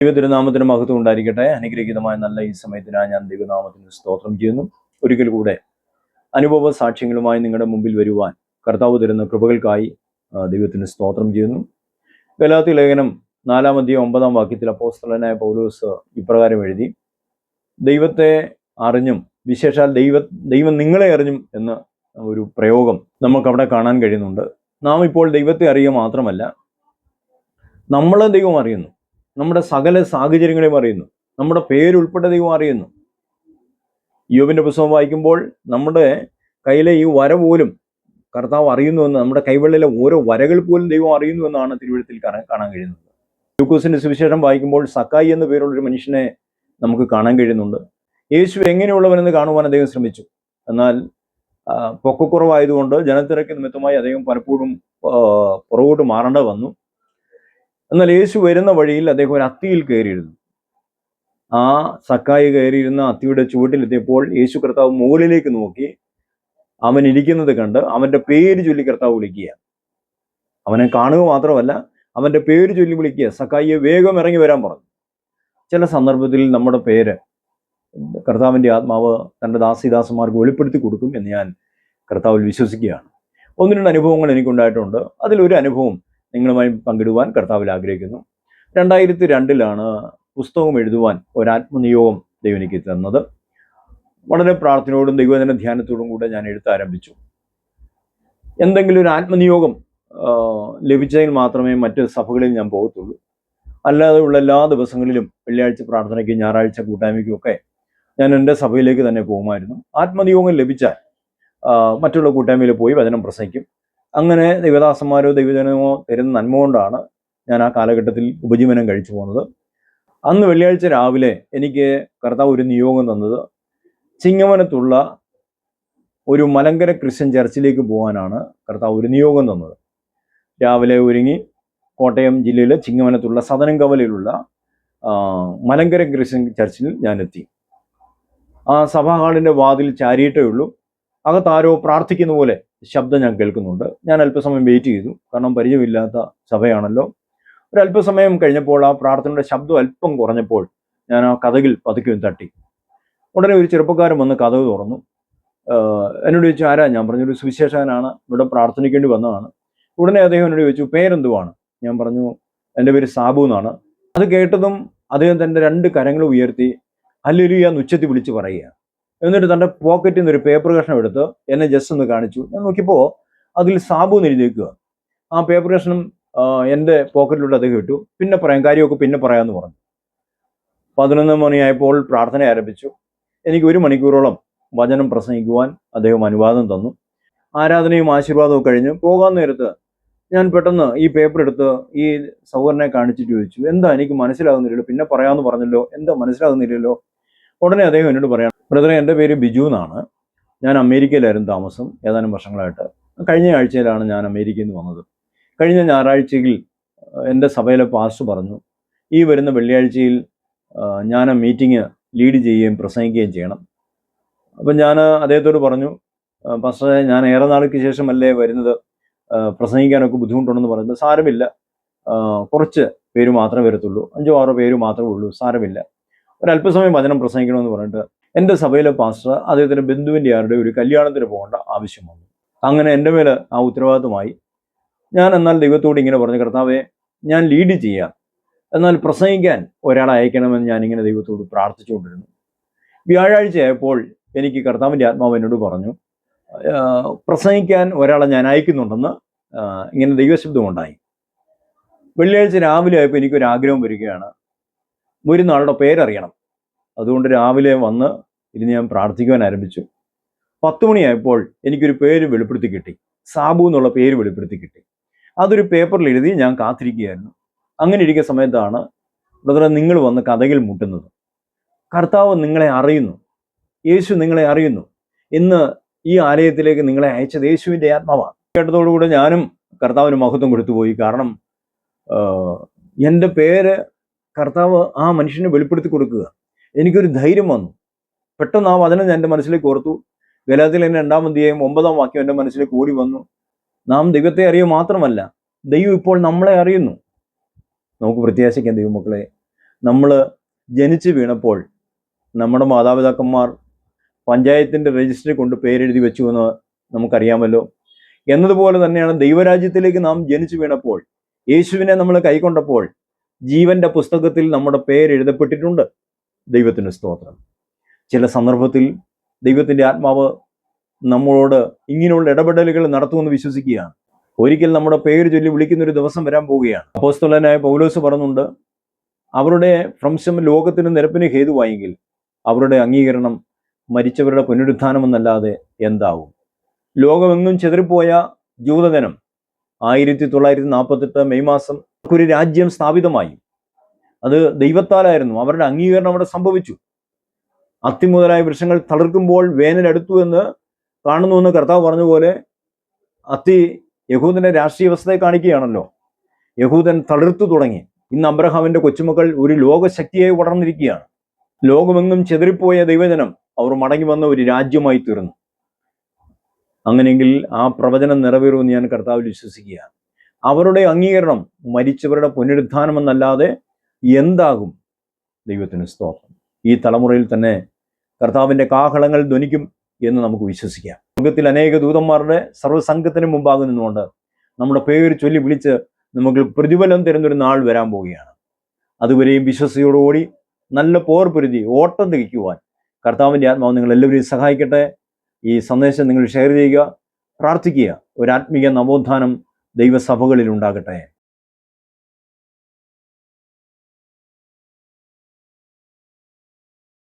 ദൈവതിരുനാമത്തിന് മഹത്വം ഉണ്ടായിരിക്കട്ടെ. അനുഗ്രഹീതമായ നല്ല ഈ സമയത്തിനായി ഞാൻ ദൈവനാമത്തിന് സ്തോത്രം ചെയ്യുന്നു. ഒരിക്കൽ കൂടെ അനുഭവ സാക്ഷ്യങ്ങളുമായി നിങ്ങളുടെ മുമ്പിൽ വരുവാൻ കർത്താവ് തരുന്ന കൃപകൾക്കായി ദൈവത്തിന് സ്തോത്രം ചെയ്യുന്നു. ഗലാത്യ ലേഖനം 4-ാം അധ്യായം 9-ാം വാക്യത്തിൽ അപ്പോസ്തലനായ പൗലോസ് ഇപ്രകാരം എഴുതി, ദൈവത്തെ അറിഞ്ഞും വിശേഷാൽ ദൈവം നിങ്ങളെ അറിഞ്ഞും എന്ന ഒരു പ്രയോഗം നമുക്കവിടെ കാണാൻ കഴിയുന്നുണ്ട്. നാം ഇപ്പോൾ ദൈവത്തെ അറിയുക മാത്രമല്ല, നമ്മളെ ദൈവം അറിയുന്നു. നമ്മുടെ സകല സാഹചര്യങ്ങളെയും അറിയുന്നു. നമ്മുടെ പേരുൾപ്പെട്ട ദൈവം അറിയുന്നു. യോബിന്റെ പുസ്തകം വായിക്കുമ്പോൾ നമ്മുടെ കയ്യിലെ ഈ വര പോലും കർത്താവ് അറിയുന്നുവെന്ന്, നമ്മുടെ കൈവെള്ളിലെ ഓരോ വരകൾ പോലും ദൈവം അറിയുന്നുവെന്നാണ് തിരുവെഴുത്തിൽ കാണാൻ കഴിയുന്നത്. ലൂക്കോസിന്റെ സുവിശേഷം വായിക്കുമ്പോൾ സക്കായി എന്ന പേരുള്ളൊരു മനുഷ്യനെ നമുക്ക് കാണാൻ കഴിയുന്നുണ്ട്. യേശു എങ്ങനെയുള്ളവനെന്ന് കാണുവാൻ അദ്ദേഹം ശ്രമിച്ചു. എന്നാൽ പൊക്കക്കുറവായതുകൊണ്ട് ജനത്തിരക്ക് നിമിത്തമായി അദ്ദേഹം പലപ്പോഴും പുറകോട്ട് മാറേണ്ട വന്നു. എന്നാൽ യേശു വരുന്ന വഴിയിൽ അദ്ദേഹം ഒരു അത്തിയിൽ കയറിയിരുന്നു. ആ സക്കായി കയറിയിരുന്ന അത്തിയുടെ ചുവട്ടിലെത്തിയപ്പോൾ യേശു കർത്താവ് മുകളിലേക്ക് നോക്കി അവൻ ഇരിക്കുന്നത് കണ്ട് അവന്റെ പേര് ചൊല്ലി കർത്താവ് വിളിക്കുക. അവനെ കാണുക മാത്രമല്ല, അവന്റെ പേര് ചൊല്ലി വിളിക്കുക. സക്കായിയെ വേഗം ഇറങ്ങി വരാൻ പറഞ്ഞു. ചില സന്ദർഭത്തിൽ നമ്മുടെ പേര് കർത്താവിൻ്റെ ആത്മാവ് തൻ്റെ ദാസിദാസന്മാർക്ക് വെളിപ്പെടുത്തി കൊടുക്കും എന്ന് ഞാൻ കർത്താവിൽ വിശ്വസിക്കുകയാണ്. 1-2 അനുഭവങ്ങൾ എനിക്കുണ്ടായിട്ടുണ്ട്. അതിലൊരു അനുഭവം നിങ്ങളുമായി പങ്കിടുവാൻ കർത്താവിൽ ആഗ്രഹിക്കുന്നു. 2002 പുസ്തകം എഴുതുവാൻ ഒരാത്മനിയോഗം ദൈവം എനിക്ക് തന്നത്. വളരെ പ്രാർത്ഥനയോടും ദൈവവചന ധ്യാനത്തോടും കൂടെ ഞാൻ എഴുത്താരംഭിച്ചു. എന്തെങ്കിലും ഒരു ആത്മനിയോഗം ലഭിച്ചതിൽ മാത്രമേ മറ്റ് സഭകളിൽ ഞാൻ പോകത്തുള്ളൂ. അല്ലാതെ ഉള്ള എല്ലാ ദിവസങ്ങളിലും വെള്ളിയാഴ്ച പ്രാർത്ഥനയ്ക്കും ഞായറാഴ്ച കൂട്ടായ്മയ്ക്കും ഒക്കെ ഞാൻ എൻ്റെ സഭയിലേക്ക് തന്നെ പോകുമായിരുന്നു. ആത്മനിയോഗം ലഭിച്ചാൽ മറ്റുള്ള കൂട്ടായ്മയിൽ പോയി വചനം പ്രസംഗിക്കും. അങ്ങനെ ദൈവദാസന്മാരോ ദൈവജനമോ തരുന്ന നന്മ കൊണ്ടാണ് ഞാൻ ആ കാലഘട്ടത്തിൽ ഉപജീവനം കഴിച്ചു പോകുന്നത്. അന്ന് വെള്ളിയാഴ്ച രാവിലെ എനിക്ക് കർത്താവ് ഒരു നിയോഗം തന്നത് ചിങ്ങവനത്തുള്ള ഒരു മലങ്കര ക്രിസ്ത്യൻ ചർച്ചിലേക്ക് പോകാനാണ് കർത്താവ് ഒരു നിയോഗം തന്നത്. രാവിലെ ഒരുങ്ങി കോട്ടയം ജില്ലയിലെ ചിങ്ങവനത്തുള്ള സദനംകവലയിലുള്ള മലങ്കര ക്രിസ്ത്യൻ ചർച്ചിൽ ഞാൻ എത്തി. ആ സഭാ ഹാളിൻ്റെ വാതിൽ ചാരിയിട്ടേ ഉള്ളൂ. അകത്താരോ പ്രാർത്ഥിക്കുന്ന പോലെ ശബ്ദം ഞാൻ കേൾക്കുന്നുണ്ട്. ഞാൻ അല്പസമയം വെയിറ്റ് ചെയ്തു, കാരണം പരിചയമില്ലാത്ത സഭയാണല്ലോ. ഒരല്പസമയം കഴിഞ്ഞപ്പോൾ ആ പ്രാർത്ഥനയുടെ ശബ്ദം അല്പം കുറഞ്ഞപ്പോൾ ഞാൻ ആ കതകിൽ പതുക്കെ തട്ടി. ഉടനെ ഒരു ചെറുപ്പക്കാരൻ വന്ന് കതക് തുറന്നു. എന്നോട് ചോദിച്ചു, ആരാ? ഞാൻ പറഞ്ഞൊരു സുവിശേഷകനാണ്, ഇവിടെ പ്രാർത്ഥനിക്കേണ്ടി വന്നതാണ്. ഉടനെ അദ്ദേഹം എന്നോട് ചോദിച്ചു, പേരെന്തുവാണ്? ഞാൻ പറഞ്ഞു, എൻ്റെ പേര് സാബു എന്നാണ്. അത് കേട്ടതും അദ്ദേഹം തൻ്റെ 2 കരങ്ങൾ ഉയർത്തി ഹല്ലേലൂയ എന്ന് ഉച്ചത്തിൽ വിളിച്ച് പറയുക. എന്നിട്ട് തൻ്റെ പോക്കറ്റിൽ നിന്ന് ഒരു പേപ്പർ കഷ്ണം എടുത്ത് എന്നെ ജസ്റ്റ് ഒന്ന് കാണിച്ചു. ഞാൻ നോക്കിയപ്പോൾ അതിൽ സാബു എന്ന് എഴുതിയേക്കുക. ആ പേപ്പർ കഷ്ണം എൻ്റെ പോക്കറ്റിലൂടെ അദ്ദേഹം ഇട്ടു. പിന്നെ പറയാം, കാര്യമൊക്കെ പിന്നെ പറയാമെന്ന് പറഞ്ഞു. 11 മണിയായപ്പോൾ പ്രാർത്ഥന ആരംഭിച്ചു. എനിക്ക് 1 മണിക്കൂറോളം വചനം പ്രസംഗിക്കുവാൻ അദ്ദേഹം അനുവാദം തന്നു. ആരാധനയും ആശീർവാദവും കഴിഞ്ഞ് പോകാൻ നേരത്ത് ഞാൻ പെട്ടെന്ന് ഈ പേപ്പർ എടുത്ത് ഈ സഹോദരനെ കാണിച്ചിട്ട് ചോദിച്ചു, എന്താ എനിക്ക് മനസ്സിലാകുന്നില്ലല്ലോ, പിന്നെ പറയാമെന്ന് പറഞ്ഞല്ലോ, എന്താ മനസ്സിലാകുന്നില്ലല്ലോ? ഉടനെ അദ്ദേഹം എന്നോട് പറയാം, ബ്രദറെ, എൻ്റെ പേര് ബിജു എന്നാണ്. ഞാൻ അമേരിക്കയിലായിരുന്നു താമസം ഏതാനും വർഷങ്ങളായിട്ട്. കഴിഞ്ഞ ആഴ്ചയിലാണ് ഞാൻ അമേരിക്കയിൽ നിന്ന് വന്നത്. കഴിഞ്ഞ ഞായറാഴ്ചയിൽ എൻ്റെ സഭയിലെ പാസ്റ്റർ പറഞ്ഞു, ഈ വരുന്ന വെള്ളിയാഴ്ചയിൽ ഞാൻ ആ മീറ്റിംഗ് ലീഡ് ചെയ്യുകയും പ്രസംഗിക്കുകയും ചെയ്യണം. അപ്പം ഞാൻ അദ്ദേഹത്തോട് പറഞ്ഞു, പാസ്റ്ററെ, ഞാൻ ഏറെ നാൾക്ക് ശേഷമല്ലേ വരുന്നത്, പ്രസംഗിക്കാനൊക്കെ ബുദ്ധിമുട്ടുണ്ടെന്ന് പറയുന്നത്. സാരമില്ല, കുറച്ച് പേര് മാത്രമേ വരത്തുള്ളൂ, 5-6 പേര് മാത്രമേ ഉള്ളൂ, സാരമില്ല, ഒരല്പസമയം വചനം പ്രസംഗിക്കണമെന്ന് പറഞ്ഞിട്ട് എൻ്റെ സഭയിലെ പാസ്റ്റർ അദ്ദേഹത്തിൻ്റെ ബന്ധുവിൻ്റെ ആരുടെ ഒരു കല്യാണത്തിന് പോകേണ്ട ആവശ്യം വന്നു. അങ്ങനെ എൻ്റെ മേൽ ആ ഉത്തരവാദിത്വമായി. ഞാൻ എന്നാൽ ദൈവത്തോട് ഇങ്ങനെ പറഞ്ഞു, കർത്താവേ, ഞാൻ ലീഡ് ചെയ്യാം, എന്നാൽ പ്രസംഗിക്കാൻ ഒരാളെ അയക്കണമെന്ന് ഞാനിങ്ങനെ ദൈവത്തോട് പ്രാർത്ഥിച്ചുകൊണ്ടിരുന്നു. വ്യാഴാഴ്ചയായപ്പോൾ എനിക്ക് കർത്താവിൻ്റെ ആത്മാവ് എന്നോട് പറഞ്ഞു, പ്രസംഗിക്കാൻ ഒരാളെ ഞാൻ അയക്കുന്നുണ്ടെന്ന് ഇങ്ങനെ ദൈവശബ്ദം ഉണ്ടായി. വെള്ളിയാഴ്ച രാവിലെ ആയപ്പോൾ എനിക്കൊരാഗ്രഹം വരികയാണ്, വരുന്ന ആളുടെ പേരറിയണം. അതുകൊണ്ട് രാവിലെ വന്ന് ഇരുന്ന് ഞാൻ പ്രാർത്ഥിക്കുവാൻ ആരംഭിച്ചു. 10 മണിയായപ്പോൾ എനിക്കൊരു പേര് വെളിപ്പെടുത്തി കിട്ടി, സാബു എന്നുള്ള പേര് വെളിപ്പെടുത്തി കിട്ടി. അതൊരു പേപ്പറിൽ എഴുതി ഞാൻ കാത്തിരിക്കുകയായിരുന്നു. അങ്ങനെ ഇരിക്കുന്ന സമയത്താണ്, ബ്രദറെ, നിങ്ങൾ വന്ന് കതകിൽ മുട്ടുന്നത്. കർത്താവ് നിങ്ങളെ അറിയുന്നു, യേശു നിങ്ങളെ അറിയുന്നു. ഇന്ന് ഈ ആലയത്തിലേക്ക് നിങ്ങളെ അയച്ചത് യേശുവിൻ്റെ ആത്മാവാണ്. കേട്ടതോടുകൂടെ ഞാനും കർത്താവിന് മഹത്വം കൊടുത്തുപോയി. കാരണം എൻ്റെ പേര് കർത്താവ് ആ മനുഷ്യനെ വെളിപ്പെടുത്തി കൊടുക്കുക. എനിക്കൊരു ധൈര്യം വന്നു. പെട്ടെന്ന് ആ വചനം ഞാൻ എൻ്റെ മനസ്സിലേക്ക് ഓർത്തു. ഗലാത്യർ 2-ാം അധ്യായം 9-ാം വാക്യം എൻ്റെ മനസ്സിലേക്ക് ഓടി വന്നു. നാം ദൈവത്തെ അറിയുക മാത്രമല്ല, ദൈവം ഇപ്പോൾ നമ്മളെ അറിയുന്നു. നമുക്ക് പ്രത്യാശിക്കാം ദൈവമക്കളെ, നമ്മൾ ജനിച്ചു വീണപ്പോൾ നമ്മുടെ മാതാപിതാക്കന്മാർ പഞ്ചായത്തിൻ്റെ രജിസ്റ്ററിൽ കൊണ്ട് പേരെഴുതി വെച്ചു എന്ന് നമുക്കറിയാമല്ലോ. എന്നതുപോലെ തന്നെയാണ് ദൈവരാജ്യത്തിലേക്ക് നാം ജനിച്ചു വീണപ്പോൾ, യേശുവിനെ നമ്മൾ കൈക്കൊണ്ടപ്പോൾ ജീവന്റെ പുസ്തകത്തിൽ നമ്മുടെ പേരെഴുതപ്പെട്ടിട്ടുണ്ട്. ദൈവത്തിന് സ്തോത്രം. ചില സന്ദർഭത്തിൽ ദൈവത്തിൻ്റെ ആത്മാവ് നമ്മളോട് ഇങ്ങനെയുള്ള ഇടപെടലുകൾ നടത്തുമെന്ന് വിശ്വസിക്കുകയാണ്. ഒരിക്കൽ നമ്മുടെ പേര് ചൊല്ലി വിളിക്കുന്നൊരു ദിവസം വരാൻ പോവുകയാണ്. അപ്പോസ്തലനായ പൗലോസ് പറയുന്നുണ്ട്, അവരുടെ ഭ്രംശം ലോകത്തിന് നിരപ്പിന് ഹേതുവായെങ്കിൽ അവരുടെ അംഗീകരണം മരിച്ചവരുടെ പുനരുത്ഥാനമെന്നല്ലാതെ എന്താവും? ലോകമെങ്ങും ചെതറിപ്പോയ ജൂതജനം 1948 മെയ് മാസം ഒരു രാജ്യം സ്ഥാപിതമായി. അത് ദൈവത്താലായിരുന്നു. അവരുടെ അംഗീകരണം അവിടെ സംഭവിച്ചു. അത്തി മുതലായ വൃക്ഷങ്ങൾ തളിർക്കുമ്പോൾ വേനൽ അടുത്തു എന്ന് കാണുന്നുവെന്ന് കർത്താവ് പറഞ്ഞ പോലെ അത്തി യഹൂദന്റെ രാഷ്ട്രീയ വ്യവസ്ഥയെ കാണിക്കുകയാണല്ലോ. യഹൂദൻ തളിർത്തു തുടങ്ങി. ഇന്ന് അബ്രഹാമിന്റെ കൊച്ചുമക്കൾ ഒരു ലോകശക്തിയായി വളർന്നിരിക്കുകയാണ്. ലോകമെങ്ങും ചെതറിപ്പോയ ദൈവജനം അവർ മടങ്ങി വന്ന ഒരു രാജ്യമായി തീർന്നു. അങ്ങനെയെങ്കിൽ ആ പ്രവചനം നിറവേറുമെന്ന് ഞാൻ കർത്താവിൽ വിശ്വസിക്കുകയാണ്. അവരുടെ അംഗീകരണം മരിച്ചവരുടെ പുനരുത്ഥാനമെന്നല്ലാതെ എന്താകും? ദൈവത്തിന് സ്തോത്രം. ഈ തലമുറയിൽ തന്നെ കർത്താവിൻ്റെ കാഹളങ്ങൾ ധ്വനിക്കും എന്ന് നമുക്ക് വിശ്വസിക്കാം. ലോകത്തിൽ അനേക ദൂതന്മാരുടെ സർവ്വസംഘത്തിന് മുമ്പാകെ നിന്നുകൊണ്ട് നമ്മുടെ പേര് ചൊല്ലി വിളിച്ച് നമുക്ക് പ്രതിഫലം തരുന്നൊരു നാൾ വരാൻ പോവുകയാണ്. അതുവരെയും വിശ്വസയോടുകൂടി നല്ല പോർ പൊരുതി ഓട്ടം തികയ്ക്കുവാൻ കർത്താവിൻ്റെ ആത്മാവ് നിങ്ങൾ എല്ലാവരെയും സഹായിക്കട്ടെ. ഈ സന്ദേശം നിങ്ങൾ ഷെയർ ചെയ്യുക, പ്രാർത്ഥിക്കുക. ഒരു ആത്മീയ നവോത്ഥാനം ദൈവസഭകളിൽ ഉണ്ടാകട്ടെ.